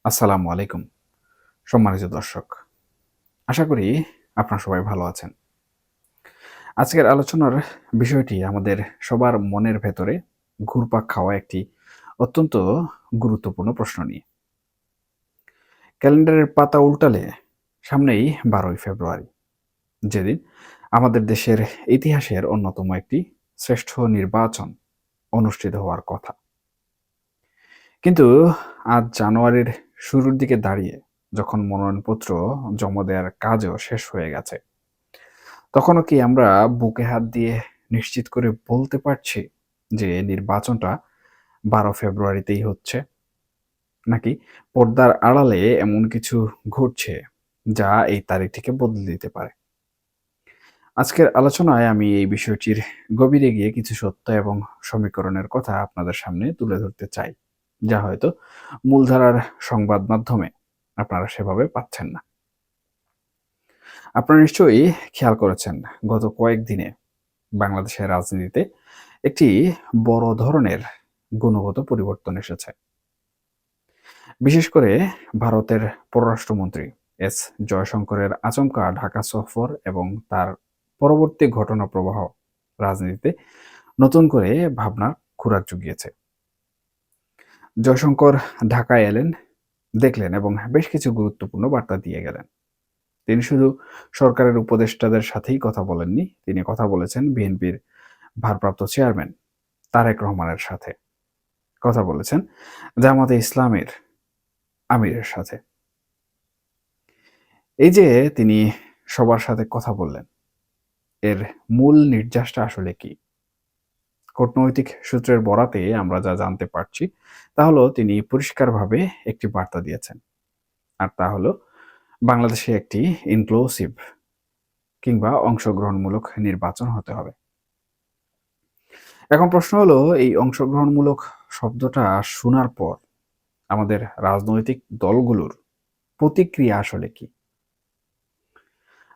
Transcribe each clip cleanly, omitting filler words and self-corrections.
আসসালামু আলাইকুম সম্মানিত দর্শক। আশা করি আপনারা সবাই ভালো আছেন। আজকের আলোচনার বিষয়টি আমাদের সবার মনের ভেতরে ঘুরপাক খাওয়া একটি অত্যন্ত গুরুত্বপূর্ণ প্রশ্ন নিয়ে। ক্যালেন্ডারের পাতা উল্টালে সামনেই ১২ই ফেব্রুয়ারি, যেদিন আমাদের দেশের ইতিহাসের অন্যতম একটি শ্রেষ্ঠ নির্বাচন অনুষ্ঠিত হওয়ার কথা। কিন্তু আজ জানুয়ারির শুরুর দিকে দাঁড়িয়ে যখন মনোনয়নপত্র জমা দেওয়ার কাজও শেষ হয়ে গেছে, তখনও কি আমরা বুকে হাত দিয়ে নিশ্চিত করে বলতে পারছি যে নির্বাচনটা ১২ ফেব্রুয়ারিতেই হচ্ছে? নাকি পর্দার আড়ালে এমন কিছু ঘটছে যা এই তারিখটিকে বদলে দিতে পারে? আজকের আলোচনায় আমি এই বিষয়টির গভীরে গিয়ে কিছু সত্য এবং সমীকরণের কথা আপনাদের সামনে তুলে ধরতে চাই, যা হয়তো মূলধারার সংবাদ মাধ্যমে আপনারা সেভাবে পাচ্ছেন না। আপনারা নিশ্চয়ই খেয়াল করেছেন, গত কয়েকদিনে বাংলাদেশের রাজনীতিতে একটি বড় ধরনের গুণগত পরিবর্তন এসেছে। বিশেষ করে ভারতের পররাষ্ট্রমন্ত্রী এস জয়শঙ্করের আচমকা ঢাকা সফর এবং তার পরবর্তী ঘটনা প্রবাহ রাজনীতিতে নতুন করে ভাবনার খোরাক জুগিয়েছে। জয়শঙ্কর ঢাকায় এলেন, দেখলেন এবং বেশ কিছু গুরুত্বপূর্ণ বার্তা দিয়ে গেলেন। তিনি শুধু সরকারের উপদেষ্টাদের সাথেই কথা বলেননি, তিনি কথা বলেছেন বিএনপির ভারপ্রাপ্ত চেয়ারম্যান তারেক রহমানের সাথে, কথা বলেছেন জামাতে ইসলামের আমিরের সাথে। এই যে তিনি সবার সাথে কথা বললেন, এর মূল নির্যাসটা আসলে কি? কূটনৈতিক সূত্রের বরাতে আমরা যা জানতে পারছি তা হলো তিনি পরিষ্কারভাবে একটি বার্তা দিয়েছেন, আর তা হলো বাংলাদেশে একটি ইনক্লুসিভ কিংবা অংশগ্রহণমূলক নির্বাচন হতে হবে। এখন প্রশ্ন হলো, এই অংশগ্রহণমূলক শব্দটা শোনার পর আমাদের রাজনৈতিক দলগুলোর প্রতিক্রিয়া আসলে কি?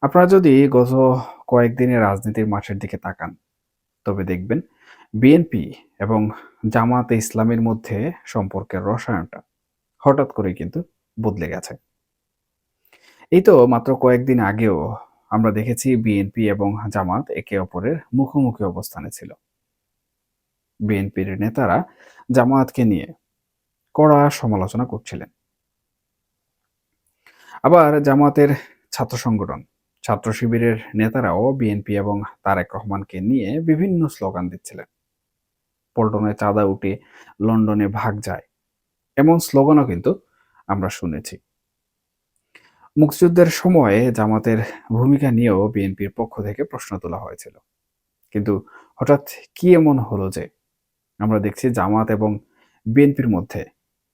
আপনারা যদি গত কয়েকদিনের রাজনীতির মাঠের দিকে তাকান, তবে দেখবেন বিএনপি এবং জামায়াতে ইসলামের মধ্যে সম্পর্কের রসায়নটা হঠাৎ করে কিন্তু বদলে গেছে। এই তো মাত্র কয়েকদিন আগেও আমরা দেখেছি বিএনপি এবং জামাত একে অপরের মুখোমুখি অবস্থানে ছিল। বিএনপির নেতারা জামায়াতকে নিয়ে কড়া সমালোচনা করছিলেন। আবার জামায়াতের ছাত্র সংগঠন, ছাত্র শিবিরের নেতারাও বিএনপি এবং তারেক রহমানকে নিয়ে বিভিন্ন স্লোগান দিচ্ছিলেন। পল্টনে চাঁদা উঠে লন্ডনে ভাগ যায়, এমন স্লোগানও কিন্তু আমরা শুনেছি। মুক্তিযুদ্ধের সময়ে জামাতের ভূমিকা নিয়েও বিএনপির পক্ষ থেকে প্রশ্ন তোলা হয়েছিল। কিন্তু হঠাৎ কি এমন হলো যে আমরা দেখছি জামাত এবং বিএনপির মধ্যে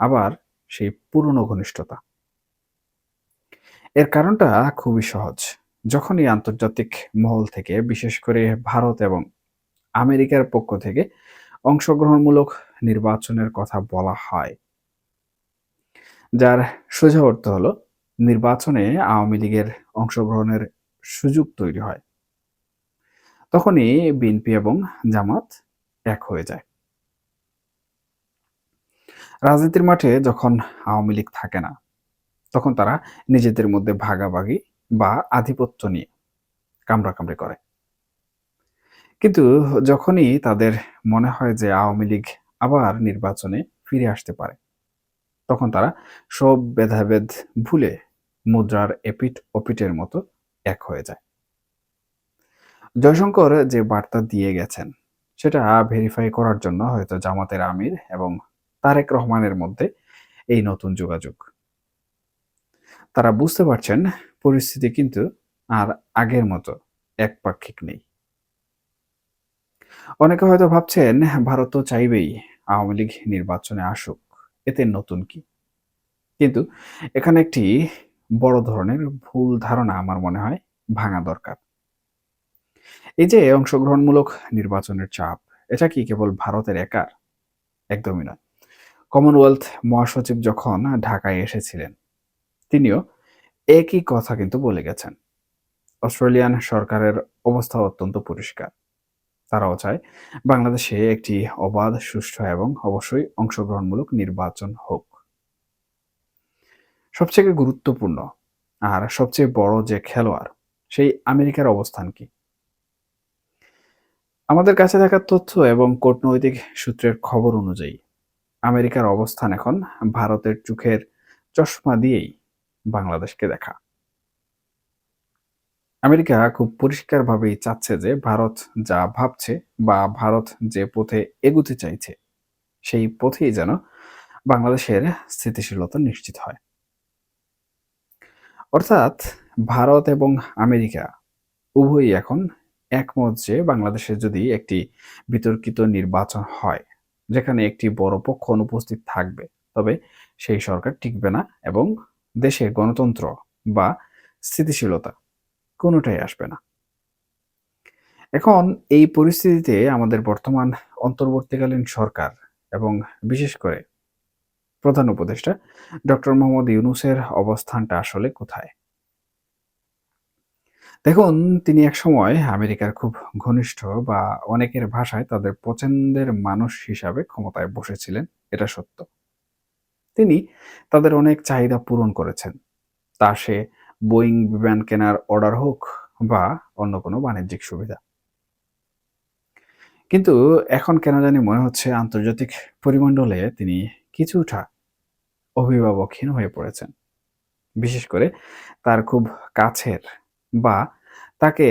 আবার সেই পুরনো ঘনিষ্ঠতা? এর কারণটা খুবই সহজ। যখনই আন্তর্জাতিক মহল থেকে, বিশেষ করে ভারত এবং আমেরিকার পক্ষ থেকে অংশগ্রহণমূলক নির্বাচনের কথা বলা হয়, যার সোজা অর্থ হলো নির্বাচনে আওয়ামী লীগের অংশগ্রহণের সুযোগ তৈরি হয়, তখনই বিএনপি এবং জামাত এক হয়ে যায়। রাজনীতির মাঠে যখন আওয়ামী লীগ থাকে না, তখন তারা নিজেদের মধ্যে ভাগাভাগি বা আধিপত্য নিয়ে কামড়াকামড়ি করে। কিন্তু যখনই তাদের মনে হয় যে আওয়ামী লীগ আবার নির্বাচনে ফিরে আসতে পারে, তখন তারা সব ভেদাভেদ ভুলে মুদ্রার এপিঠ ওপিঠের মতো এক হয়ে যায়। জয়শঙ্কর যে বার্তা দিয়ে গেছেন, সেটা ভেরিফাই করার জন্য হয়তো জামাতের আমির এবং তারেক রহমানের মধ্যে এই নতুন যোগাযোগ। তারা বুঝতে পারছেন পরিস্থিতি কিন্তু আর আগের মতো একপাক্ষিক নেই। অনেকে হয়তো ভাবছেন ভারত তো চাইবেই আওয়ামী লীগ নির্বাচনে আসুক, এতে নতুন কি? কিন্তু এখানে একটি বড় ধরনের ভুল ধারণা আমার মনে হয় ভাঙা দরকার। এই যে অংশগ্রহণমূলক নির্বাচনের চাপ, এটা কি কেবল ভারতের একার? একদমই নয়। কমনওয়েলথ মহাসচিব যখন ঢাকায় এসেছিলেন, তিনিও একই কথা কিন্তু বলে গেছেন। অস্ট্রেলিয়ান সরকারের অবস্থা অত্যন্ত পরিষ্কার। তারাও চায় বাংলাদেশে একটি অবাধ, সুষ্ঠু এবং অবশ্যই অংশগ্রহণমূলক নির্বাচন হোক। সবথেকে গুরুত্বপূর্ণ আর সবচেয়ে বড় যে খেলোয়াড়, সেই আমেরিকার অবস্থান কি? আমাদের কাছে থাকা তথ্য এবং কূটনৈতিক সূত্রের খবর অনুযায়ী আমেরিকার অবস্থান এখন ভারতের চোখের চশমা দিয়েই বাংলাদেশকে দেখা। আমেরিকা খুব পরিষ্কারভাবেই চাচ্ছে যে ভারত যা ভাবছে বা ভারত যে পথে এগুতে চাইছে, সেই পথেই যেন বাংলাদেশের স্থিতিশীলতা নিশ্চিত হয়। অর্থাৎ ভারত এবং আমেরিকা উভয়ই এখন একমত যে বাংলাদেশে যদি একটি বিতর্কিত নির্বাচন হয়, যেখানে একটি বড় পক্ষ অনুপস্থিত থাকবে, তবে সেই সরকার টিকবে না এবং দেশে গণতন্ত্র বা স্থিতিশীলতা কোনোটাই আসবে না। এখন এই পরিস্থিতিতে আমাদের বর্তমান অন্তর্বর্তীকালীন সরকার এবং বিশেষ করে প্রধান উপদেষ্টা ডক্টর মোহাম্মদ ইউনূসের অবস্থানটা আসলে কোথায়? দেখুন, তিনি একসময় আমেরিকার খুব ঘনিষ্ঠ বা অনেকের ভাষায় তাদের পছন্দের মানুষ হিসাবে ক্ষমতায় বসেছিলেন, এটা সত্য। তিনি তাদের অনেক চাহিদা পূরণ করেছেন। তা সে বোয়িং বিমান কেনার অর্ডার হোক বা অন্য কোনো বাণিজ্যিক সুবিধা। কিন্তু এখন কেন জানি মনে হচ্ছে আন্তর্জাতিক পরিমণ্ডলে তিনি কিছুটা অভিভাবকহীন হয়ে পড়েছেন। বিশেষ করে তার খুব কাছের বা তাকে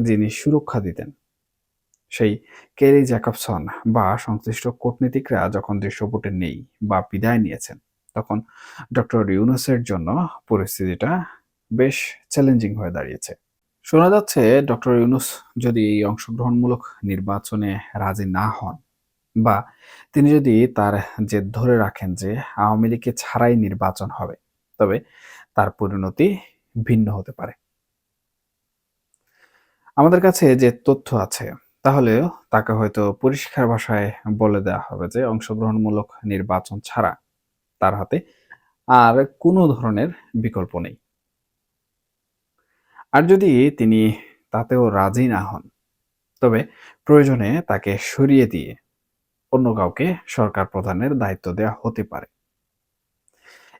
যিনি সুরক্ষা দিতেন, সেই কেরি জ্যাকবসন বা সংশ্লিষ্ট কূটনীতিকরা যখন দৃশ্যপটে নেই বা বিদায় নিয়েছেন, তখন ডক্টর ইউনূসের জন্য পরিস্থিতিটা বেশ চ্যালেঞ্জিং হয়ে দাঁড়িয়েছে। শোনা যাচ্ছে ডক্টর ইউনূস যদি এই অংশগ্রহণমূলক নির্বাচনে রাজি না হন বা তিনি যদি তার জেদ ধরে রাখেন যে আওয়ামী লীগকে ছাড়াই নির্বাচন হবে, তবে তার পরিণতি ভিন্ন হতে পারে। আমাদের কাছে যে তথ্য আছে, তাহলেও তাকে হয়তো পরিষ্কার ভাষায় বলে দেওয়া হবে যে অংশগ্রহণমূলক নির্বাচন ছাড়া তার হাতে আর কোনো ধরনের বিকল্প নেই। আর যদি তিনি তাতেও রাজি না হন, তবে প্রয়োজনে তাকে সরিয়ে দিয়ে অন্য কাউকে সরকার প্রধানের দায়িত্ব দেওয়া হতে পারে।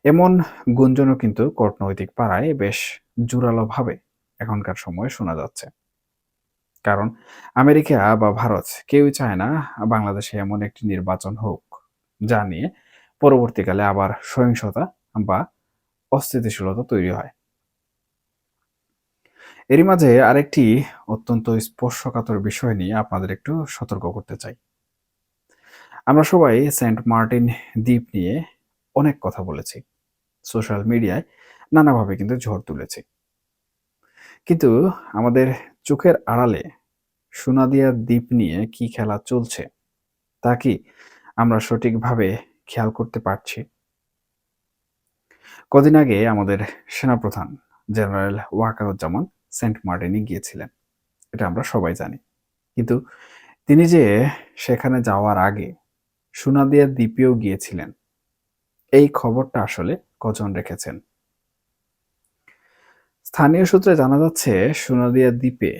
এমন গুঞ্জনও কিন্তু কূটনৈতিক পাড়ায় বেশ জোরালোভাবে এখনকার সময়ে শোনা যাচ্ছে। কারণ আমেরিকা বা ভারত কেউই চায় না বাংলাদেশে এমন একটি নির্বাচন হোক, যা নিয়ে পরবর্তীকালে আবার সহিংসতা বা অস্থিতিশীলতা তৈরি হয়। এরই মাঝে আরেকটি অত্যন্ত স্পর্শকাতর বিষয় নিয়ে আপনাদের একটু সতর্ক করতে চাই। আমরা সবাই সেন্ট মার্টিন দ্বীপ নিয়ে অনেক কথা বলেছি, সোশ্যাল মিডিয়ায় নানাভাবে কিন্তু ঝড় তুলেছি। কিন্তু আমাদের চোখের আড়ালে সোনাদিয়া দ্বীপ নিয়ে কি খেলা চলছে, তা কি আমরা সঠিকভাবে খেয়াল করতে পারছি? কদিন আগে আমাদের সেনাপ্রধান জেনারেল ওয়াকারুজ্জামান সেন্ট মার্টিনে গিয়েছিলেন, এটা আমরা সবাই জানি। কিন্তু তিনি যে সেখানে যাওয়ার আগে সোনাদিয়া দ্বীপেও গিয়েছিলেন, এই খবরটা আসলে কজন রেখেছেন? স্থানীয় সূত্রে জানা যাচ্ছে সোনাদিয়া দ্বীপে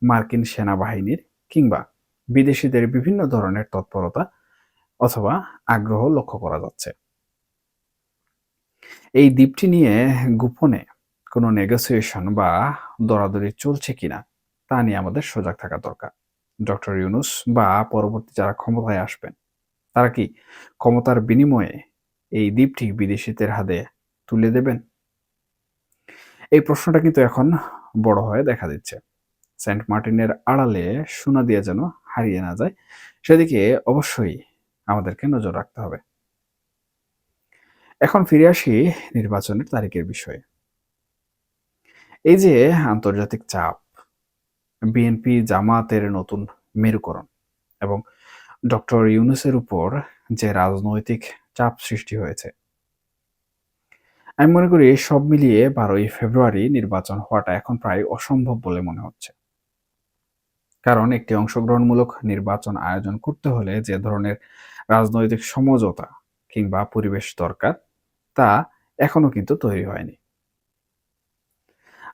মার্কিন সেনাবাহিনীর কিংবা বিদেশিদের বিভিন্ন ধরনের তৎপরতা অথবা আগ্রহ লক্ষ্য করা যাচ্ছে। এই দ্বীপটি নিয়ে গোপনে কোনো নেগোসিয়েশন বা দরাদরি চলছে কিনা, তা নিয়ে আমাদের সজাগ থাকা দরকার। ডক্টর ইউনূস বা পরবর্তী যারা ক্ষমতায় আসবেন, তারা কি ক্ষমতার বিনিময়ে এই দ্বীপটি বিদেশিদের হাতে তুলে দেবেন? এই প্রশ্নটা কিন্তু এখন বড় হয়ে দেখা দিচ্ছে। সেন্ট মার্টিনের আড়ালে সোনা দিয়ে যেন হারিয়ে না যায়, সেদিকে অবশ্যই আমাদেরকে নজর রাখতে হবে। এখন ফিরে আসি নির্বাচনের তারিখের বিষয়ে। এই যে আন্তর্জাতিক চাপ, বিএনপি জামায়াতের নতুন মেরুকরণ এবং ডক্টর ইউনূসের উপর যে রাজনৈতিক চাপ সৃষ্টি হয়েছে, আমি মনে করি সব মিলিয়ে 12ই ফেব্রুয়ারি নির্বাচন হওয়াটা এখন প্রায় অসম্ভব বলে মনে হচ্ছে। কারণ একটি অংশগ্রহণমূলক নির্বাচন আয়োজন করতে হলে যে ধরনের রাজনৈতিক সমঝোতা কিংবা পরিবেশ দরকার, তা এখনো কিন্তু তৈরি হয়নি।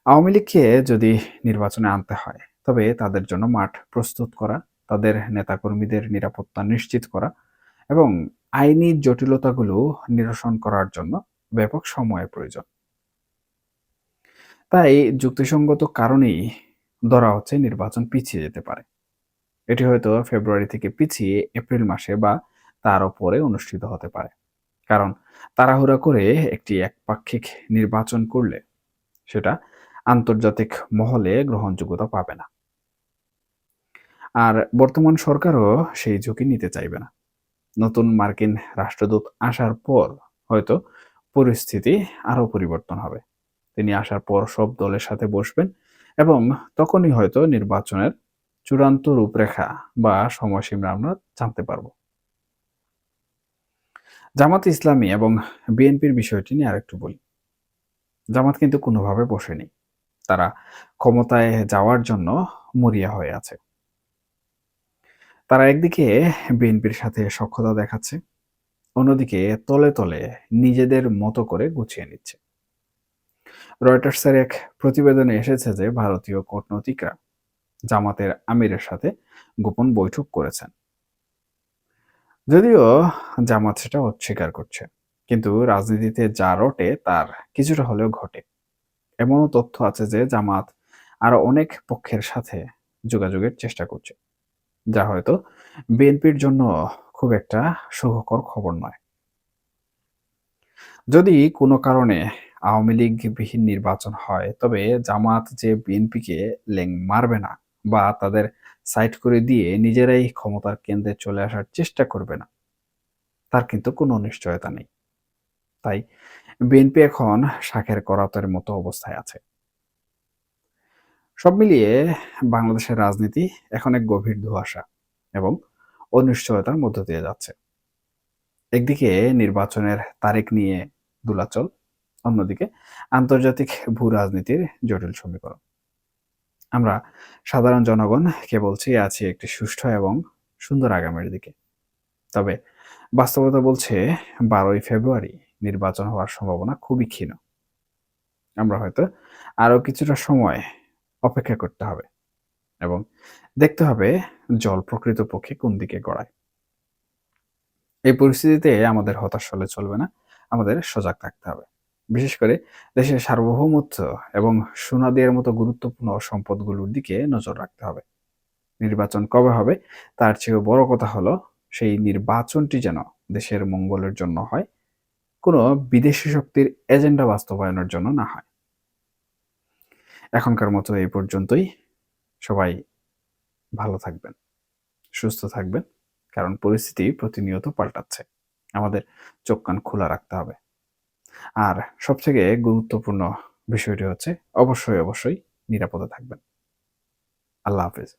আওয়ামী লীগকে যদি নির্বাচনে আনতে হয়, তবে তাদের জন্য মাঠ প্রস্তুত করা, তাদের নেতাকর্মীদের নিরাপত্তা নিশ্চিত করা এবং আইনি জটিলতাগুলো নিরসন করার জন্য ব্যাপক সময়ের প্রয়োজন। তাই যুক্তিসঙ্গত কারণেই ধরা হচ্ছে নির্বাচন পিছিয়ে যেতে পারে। এটি হয়তো ফেব্রুয়ারি থেকে পিছিয়ে এপ্রিল মাসে বা তারও পরে অনুষ্ঠিত হতে পারে। কারণ তাড়াহুড়া করে একটি একপাক্ষিক নির্বাচন করলে সেটা আন্তর্জাতিক মহলে গ্রহণযোগ্যতা পাবে না। আর বর্তমান সরকারও সেই ঝুঁকি নিতে চাইবে না। নতুন মার্কিন রাষ্ট্রদূত আসার পর হয়তো পরিস্থিতি আরও পরিবর্তন হবে। তিনি আসার পর সব দলের সাথে বসবেন এবং তখনই হয়তো নির্বাচনের চূড়ান্ত রূপরেখা বা সময়সীমা আমরা জানতে পারব। জামাত ইসলামী এবং বিএনপির বিষয়টি নিয়ে আরেকটু বলি। জামাত কিন্তু কোনোভাবে বসেনি। তারা ক্ষমতায় যাওয়ার জন্য মরিয়া হয়ে আছে। তারা একদিকে বিএনপির সাথে সখ্যতা দেখাচ্ছে, অন্যদিকে তলে তলে নিজেদের মতো করে গুছিয়ে নিচ্ছে। রয়টার্সের এক প্রতিবেদনে এসেছে যে ভারতীয় কূটনীতিকরা জামাতের আমিরের সাথে গোপন বৈঠক করেছেন। যদিও জামাত সেটা অস্বীকার করছে, কিন্তু রাজনীতিতে যা রটে তার কিছুটা হলেও ঘটে। এমনও তথ্য আছে যে জামাত আরো অনেক পক্ষের সাথে যোগাযোগের চেষ্টা করছে, যা হয়তো বিএনপির জন্য খুব একটা সুখকর খবর নয়। যদি কোনো কারণে আওয়ামী লীগবিহীন নির্বাচন হয়, তবে জামাত যে বিএনপিকে লেং মারবে না বা তাদের সাইড করে দিয়ে নিজেরাই ক্ষমতার কেন্দ্রে চলে আসার চেষ্টা করবে না, তার কিন্তু কোনো নিশ্চয়তা নেই। তাই বিএনপি এখন শাখের করাতের মতো অবস্থায় আছে। সব মিলিয়ে বাংলাদেশের রাজনীতি এখন এক গভীর ধোঁয়াশা এবং অনিশ্চয়তার মধ্য দিয়ে যাচ্ছে। একদিকে নির্বাচনের তারিখ নিয়ে দোলাচল, অন্যদিকে আন্তর্জাতিক ভূ রাজনীতির জটিল সমীকরণ। আমরা সাধারণ জনগণ কেবল চেয়ে আছি একটি সুষ্ঠু এবং সুন্দর আগামীর দিকে। তবে বাস্তবতা বলছে 12ই ফেব্রুয়ারি নির্বাচন হওয়ার সম্ভাবনা খুবই ক্ষীণ। আমরা হয়তো আরো কিছুটা সময় অপেক্ষা করতে হবে এবং দেখতে হবে জল প্রকৃতপক্ষে কোন দিকে গড়ায়। এই পরিস্থিতিতে আমাদের হতাশ হলে চলবে না, আমাদের সজাগ থাকতে হবে। বিশেষ করে দেশের সার্বভৌমত্ব এবং সোনাদিয়ার মতো গুরুত্বপূর্ণ সম্পদগুলোর দিকে নজর রাখতে হবে। নির্বাচন কবে হবে তার চেয়েও বড় কথা হলো সেই নির্বাচনটি যেন দেশের মঙ্গলের জন্য হয়, কোনো বিদেশি শক্তির এজেন্ডা বাস্তবায়নের জন্য না হয়। এখনকার মতো এই পর্যন্তই। সবাই ভালো থাকবেন, সুস্থ থাকবেন, কারণ পরিস্থিতি প্রতিনিয়ত পাল্টাচ্ছে। আমাদের চোখ কান খোলা রাখতে হবে। আর সবথেকে গুরুত্বপূর্ণ বিষয়টি হচ্ছে অবশ্যই নিরাপদে থাকবেন। আল্লাহ হাফেজ।